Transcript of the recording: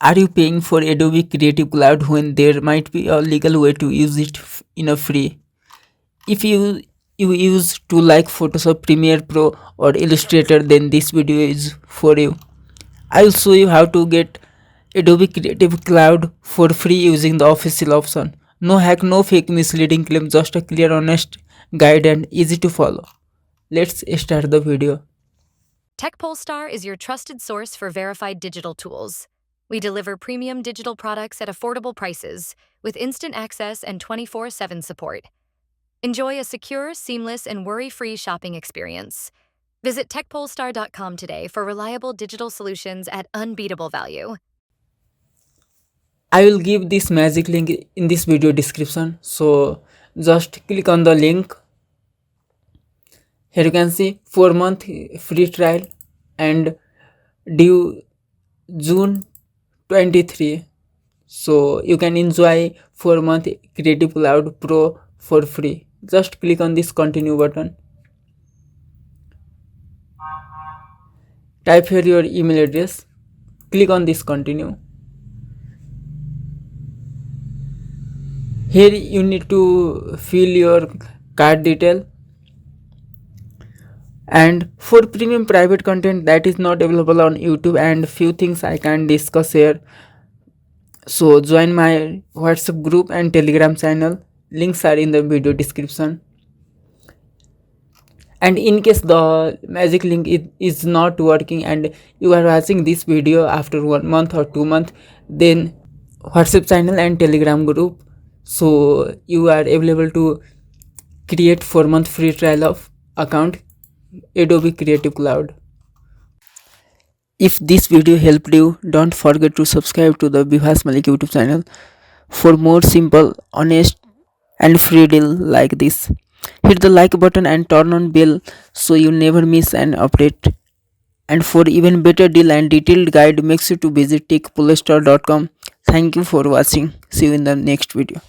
Are you paying for Adobe Creative Cloud when there might be a legal way to use it in a free? If you use tool like Photoshop, Premiere Pro or Illustrator, then this video is for you. I'll show you how to get Adobe Creative Cloud for free using the official option. No hack, no fake misleading claim, just a clear, honest guide and easy to follow. Let's start the video. TechPolestar is your trusted source for verified digital tools. We deliver premium digital products at affordable prices with instant access and 24/7 support. Enjoy a secure, seamless, and worry-free shopping experience. Visit techpolestar.com today for reliable digital solutions at unbeatable value. I will give this magic link in this video description, so just click on the link. Here you can see 4-month free trial and due June 23, so you can enjoy 4-month Creative Cloud Pro for free. Just click on this continue button. Type here your email address. Click on this continue. Here you need to fill your card detail. And for premium private content that is not available on YouTube and few things I can discuss here, so join my WhatsApp group and Telegram channel. Links are in the video description. And in case the magic link is not working and you are watching this video after 1 month or 2 months, then WhatsApp channel and Telegram group, so you are available to create 4-month free trial of account Adobe Creative Cloud. If this video helped you, don't forget to subscribe to the 𝐓𝐰𝐢𝐭𝐴 YouTube channel for more simple, honest and free deal like this. Hit the like button and turn on bell so you never miss an update. And for even better deal and detailed guide, make sure to visit techpolestar.com. Thank you for watching. See you in the next video.